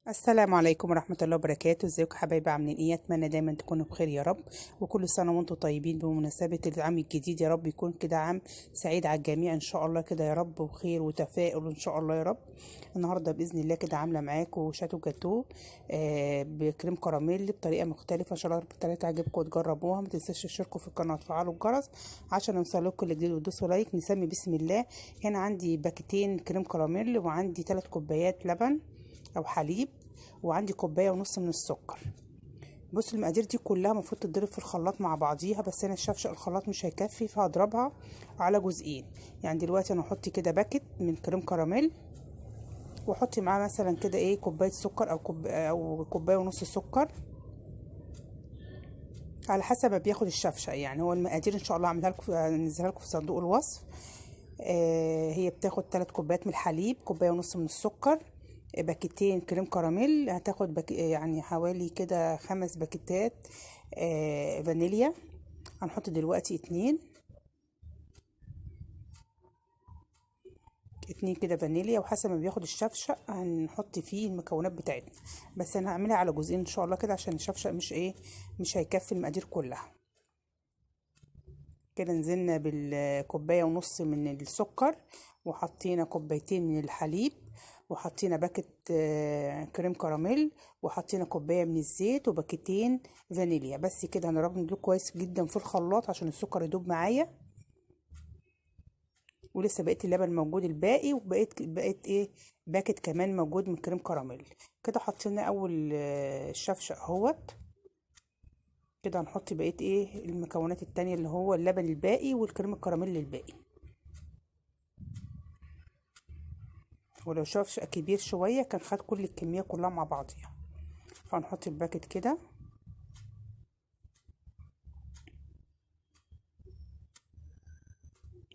السلام عليكم ورحمة الله وبركاته. ازيكم حبايبي؟ عاملين ايه؟ اتمنى دايما تكونوا بخير يا رب، وكل سنة وانتم طيبين بمناسبة العام الجديد. يا رب يكون كده عام سعيد على الجميع ان شاء الله كده يا رب، وخير وتفاؤل ان شاء الله يا رب. النهاردة بإذن الله كده عاملة معاكم شاتو جاتو بكريم كراميل بطريقة مختلفة ان شاء الله بالطريقة تعجبكم وتجربوها. ما تنساش تشتركوا في القناة وتفعلوا الجرس عشان يوصلكوا كل جديد، وتدوسوا لايك. نسمي بسم الله. هنا عندي باكيتين كريم كراميل، وعندي 3 كوبايات لبن او حليب، وعندي كوبايه ونص من السكر. بص، المقادير دي كلها المفروض تتضرب في الخلاط مع بعضيها، بس انا الشفشق الخلاط مش هيكفي فهضربها على جزئين. يعني دلوقتي انا هحط كده باكت من كريم كراميل، واحط معاه مثلا كده ايه كوبايه سكر او كوبايه ونص سكر، على حسب ما بياخد الشفشق. يعني هو المقادير ان شاء الله اعملها لكم، انزلها لكم في صندوق الوصف. هي بتاخد 3 كوبايات من الحليب، كوبايه ونص من السكر، باكيتين كريم كراميل. هتاخد يعني حوالي كده 5 باكيتات فانيليا. هنحط دلوقتي اتنين كده فانيليا، وحسب ما بياخد الشفشق هنحط فيه المكونات بتاعتنا. بس انا هعملها على جزئين ان شاء الله كده، عشان الشفشق مش هيكفي المقادير كلها. كده نزلنا بالكوباية ونص من السكر، وحطينا كوبايتين من الحليب، وحطينا باكت كريم كراميل، وحطينا كوباية من الزيت، وباكيتين فانيليا. بس كده هنضربهم دول كويس جدا في الخلاط عشان السكر يدوب معايا. ولسه بقيت اللبن موجود الباقي، بقيت ايه باكت كمان موجود من كريم كراميل. كده حطينا اول الشفشق اهوت. كده هنحط بقيت ايه المكونات التانية، اللي هو اللبن الباقي والكريم الكراميل الباقي. ولو شفشق كبير شوية كان خد كل الكمية كلها مع بعضيها. فهنحط الباكت كده،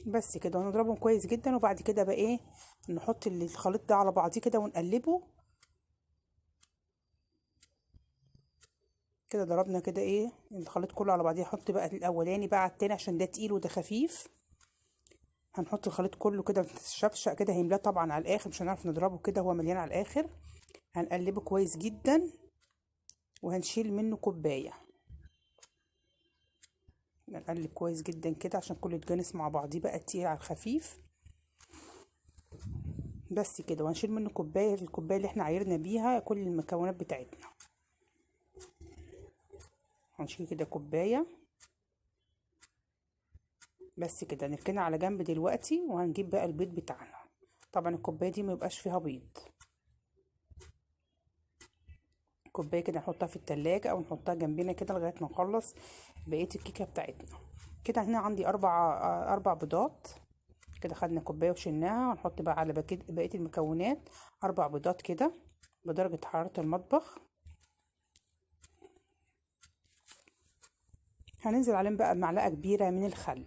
بس كده ونضربهم كويس جدا. وبعد كده بقى ايه نحط الخليط ده على بعضيه كده ونقلبه. كده ضربنا كده ايه الخليط كله على بعضيه. نحط بقى الاولاني بقى على التاني عشان ده تقيل وده خفيف. هنحط الخليط كله كده في الشفشق كده، هيملاه طبعا على الاخر، مش هنعرف نضربه كده هو مليان على الاخر. هنقلبه كويس جدا، وهنشيل منه كوبايه. نقلب كويس جدا كده عشان كله يتجانس مع بعضيه بقى التقيل على الخفيف. بس كده، وهنشيل منه كوبايه، الكوبايه اللي احنا عايرنا بيها كل المكونات بتاعتنا. هنشيل كده كوبايه. بس كده نركنها على جنب دلوقتي، وهنجيب بقى البيض بتاعنا. طبعا الكوبايه دي ما يبقاش فيها بيض. كوبايه كده نحطها في التلاجة او نحطها جنبنا كده لغايه ما نخلص بقيه الكيكه بتاعتنا. كده هنا عندي اربع بيضات. كده خدنا كوبايه وشلناها. هنحط بقى على بقيه المكونات 4 بيضات كده بدرجه حراره المطبخ. هننزل عليهم بقى معلقه كبيره من الخل،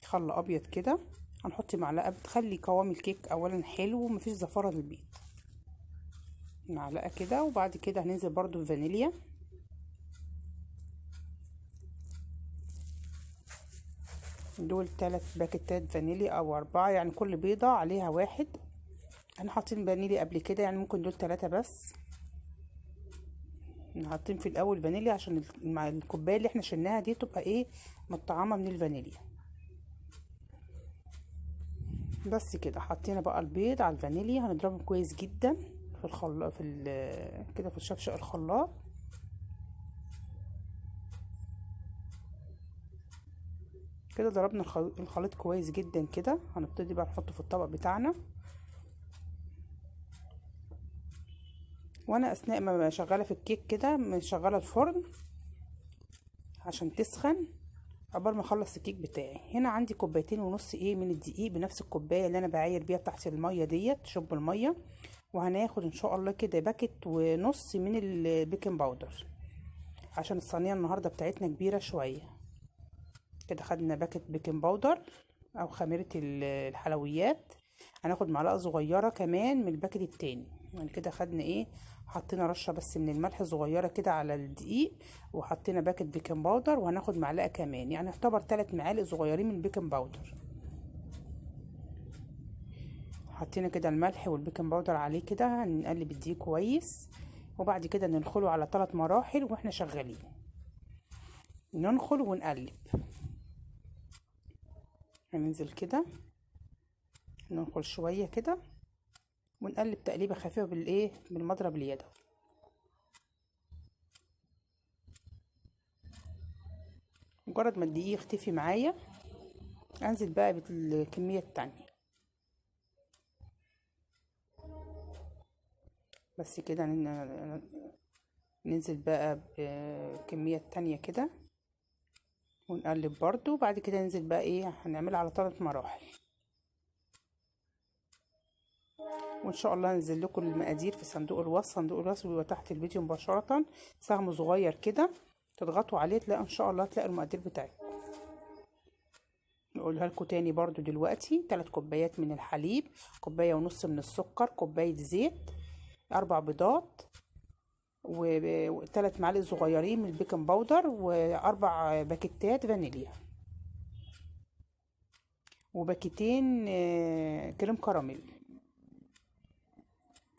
خل ابيض كده. هنحط معلقه بتخلي قوام الكيك اولا حلو ومفيش زفاره للبيض. معلقه كده. وبعد كده هننزل برضو بفانيليا. دول 3 باكيتات فانيليا او 4، يعني كل بيضه عليها 1. احنا حاطين فانيليا قبل كده، يعني ممكن دول 3 بس. حاطين في الاول فانيليا عشان مع الكوبايه اللي احنا شلناها دي تبقى ايه مطعمه من الفانيليا. بس كده حطينا بقى البيض على الفانيليا. هنضربهم كويس جدا في الخلاط، كده في الشفشق الخلاط. كده ضربنا الخليط كويس جدا كده. هنبتدي بقى نحطه في الطبق بتاعنا. وانا اثناء ما شغاله في الكيك كده مشغله الفرن عشان تسخن قبل ما اخلص الكيك بتاعي. هنا عندي كوبايتين ونص من الدقيق، بنفس الكوبايه اللي انا بعاير بيها تحت الميه ديت شرب الميه. وهناخد ان شاء الله كده باكت ونص من البيكنج باودر، عشان الصينيه النهارده بتاعتنا كبيره شويه. كده خدنا باكت بيكنج باودر او خميره الحلويات. هناخد معلقه صغيره كمان من الباكت التاني. يعني كده خدنا حطينا رشه بس من الملح صغيره كده على الدقيق، وحطينا باكت بيكنج باودر. وهناخد معلقه كمان، يعني يعتبر 3 معالق صغيرين من البيكنج باودر. حطينا كده الملح والبيكنج باودر عليه كده، هنقلب الدقيق كويس، وبعد كده ننخله على 3 مراحل واحنا شغالين، ننخل ونقلب. هننزل كده ننخل شويه كده ونقلب تقليبه خفيفه بالايه، بالمضرب اليدوي. مجرد ما الدقيق يختفي معايا انزل بقى بالكميه التانية. بس كده ننزل بقى بالكميه التانية كده ونقلب برضو. بعد كده ننزل بقى ايه، هنعملها على 3 مراحل، وان شاء الله هنزل لكم المقادير في صندوق الوصف. صندوق الوصف بيبقى تحت الفيديو مباشره، سهم صغير كده تضغطوا عليه تلاقوا ان شاء الله تلاقوا المقادير بتاعتكم. نقولها لكم تاني برضو دلوقتي: 3 كوبايات من الحليب، 1.5 كوباية من السكر، كوباية زيت، 4 بيضات، و3 معالق صغيرين من البيكنج باودر، و4 باكيتات فانيليا، وباكيتين كريم كراميل،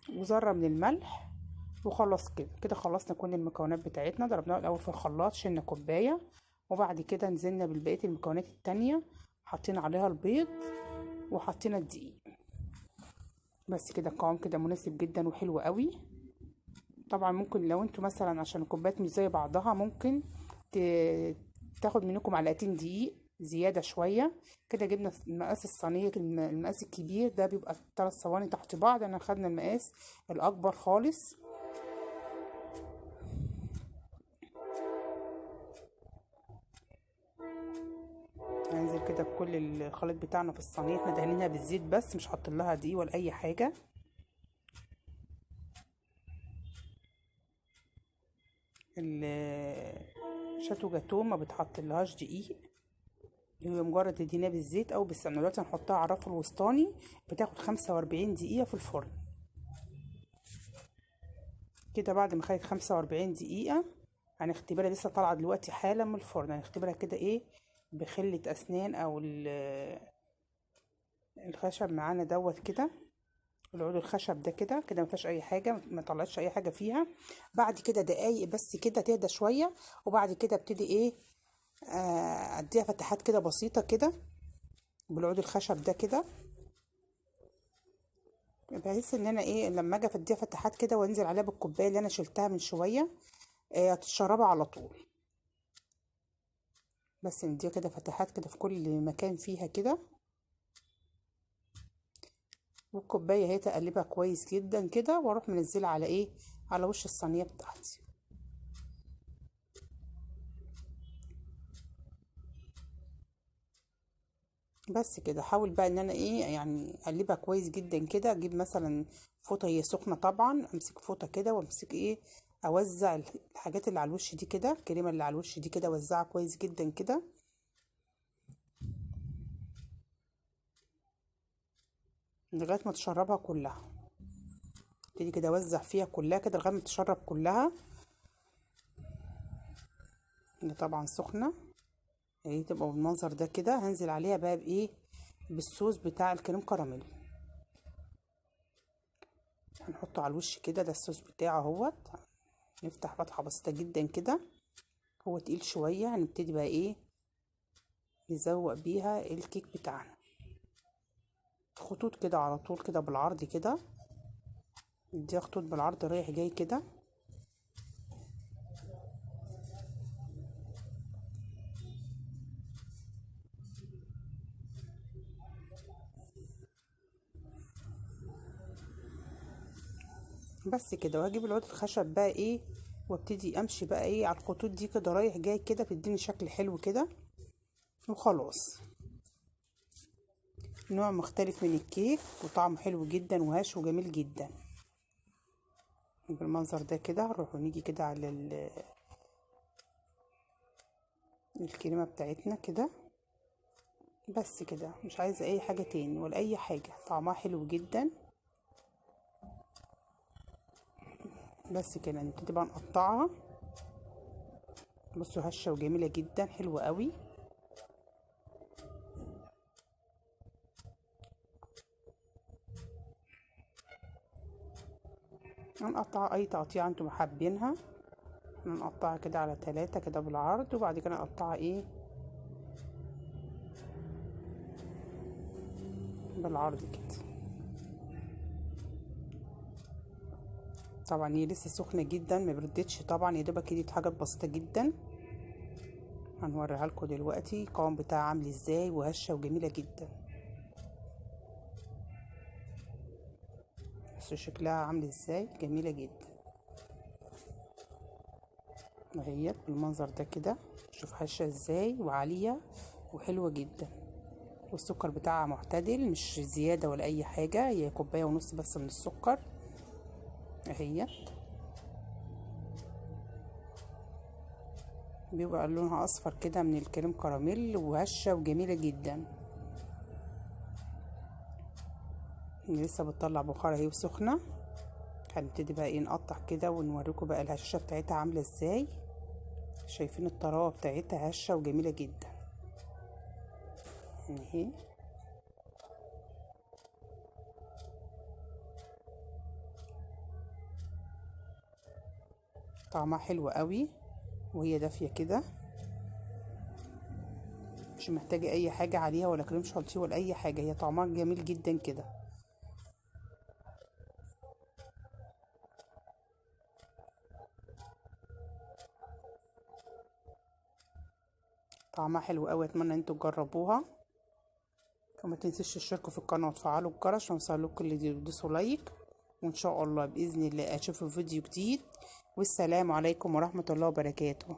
وذرة من الملح. وخلاص كده خلصنا كل المكونات بتاعتنا. ضربناها الاول في الخلاط، شلنا كوبايه، وبعد كده نزلنا بالبقيه المكونات التانية، حطينا عليها البيض وحطينا الدقيق. بس كده القوام كده مناسب جدا وحلو قوي. طبعا ممكن لو انتوا مثلا عشان الكوبايات مش زي بعضها ممكن تاخد منكم معلقتين دقيق زياده شويه كده. جبنا مقاس الصينيه، المقاس الكبير ده بيبقى 3 صواني تحت بعض، انا خدنا المقاس الاكبر خالص. هننزل كده بكل الخليط بتاعنا في الصينيه، احنا دهنينها بالزيت بس، مش حاطين لها دقيق ولا اي حاجه. الشاتو جاتو ما بتحط لهاش دقيق، هي مجرد تدهنيها بالزيت او بالسمنه. دلوقتي هنحطها على الرف الوسطاني، بتاخد 45 دقيقه في الفرن. كده بعد ما خدت 45 دقيقه هنختبرها، لسه طالعه دلوقتي حالا من الفرن. هنختبرها كده ايه، بخلة اسنان او الخشب معانا دوت كده، العود الخشب ده كده كده مفيهاش اي حاجه، ما طلعتش اي حاجه فيها. بعد كده دقايق بس كده تهدى شويه، وبعد كده ابتدي ايه، اديها فتحات كده بسيطه كده بالعود الخشب ده كده، بحيث ان انا ايه لما اجي اديها فتحات كده وانزل عليها بالكوبايه اللي انا شلتها من شويه هتتشربها على طول. بس نديها كده فتحات كده في كل مكان فيها كده، والكوبايه اهي تقلبها كويس جدا كده، واروح منزلها على ايه، على وش الصينيه بتاعتي. بس كده حاول بقى ان انا ايه يعني اقلبها كويس جدا كده. اجيب مثلا فوطه هي سخنه طبعا، امسك فوطه كده وامسك ايه، اوزع الحاجات اللي على الوش دي كده، الكريمه اللي على الوش دي كده اوزعها كويس جدا كده لغايه ما تشربها كلها. ابتدي كده اوزع فيها كلها كده لغايه ما تشرب كلها. هي طبعا سخنه، هي تبقى بالمنظر ده كده. هنزل عليها بقى بايه، بالصوص بتاع الكريم كراميل، هنحطه على الوش كده. ده الصوص بتاعه اهوت. نفتح فتحه بسيطه جدا كده، هو تقيل شويه. هنبتدي بقى ايه، نزوق بيها الكيك بتاعنا، خطوط كده على طول كده بالعرض كده، نديها خطوط بالعرض رايح جاي كده. بس كده، وهجيب العود الخشب بقى ايه، وابتدي امشي بقى ايه على الخطوط دي كده رايح جاي كده، بتديني شكل حلو كده. وخلاص، نوع مختلف من الكيك وطعمه حلو جدا وهش وجميل جدا بالمنظر ده كده. نروح ونيجي كده على الكريمه بتاعتنا كده. بس كده، مش عايزه اي حاجه تاني ولا اي حاجه، طعمها حلو جدا. بس كده نبتدي بقى نقطعها. بصوا هشه وجميله جدا، حلوه قوي. هنقطع اي تقطيعه انتم حابينها. هنقطعها كده على 3 كده بالعرض، وبعد كده نقطعها ايه بالعرض كده. طبعا هي لسه سخنه جدا ما بردتش طبعا، يا دوبك دي حاجات بسيطه جدا. هنوريها لكم دلوقتي القوام بتاعها عامل ازاي، وهشه وجميله جدا. بس شكلها عامل ازاي، جميله جدا اهيت بالمنظر ده كده. شوف هشه ازاي وعاليه وحلوه جدا، والسكر بتاعها معتدل مش زياده ولا اي حاجه، هي كوبايه ونص بس من السكر اهيت. بيبقى لونها اصفر كده من الكريم كراميل، وهشه وجميله جدا. لسه بتطلع بخار اهي وسخنه. هنبتدي بقى ايه نقطع كده ونوريكم بقى الهشه بتاعتها عامله ازاي. شايفين الطراوه بتاعتها هشه وجميله جدا اهي. طعمها حلو قوي وهي دافيه كده، مش محتاجه اي حاجه عليها ولا كريم شانتيه ولا اي حاجه، هي طعمها جميل جدا كده. طعمها حلو قوي، اتمنى انتوا تجربوها. وما تنسوش تشتركوا في القناه وتفعلوا الجرس عشان يوصلكوا كل جديد، وتدوسوا لايك. وان شاء الله باذن الله اشوفكم في فيديو جديد، والسلام عليكم ورحمه الله وبركاته.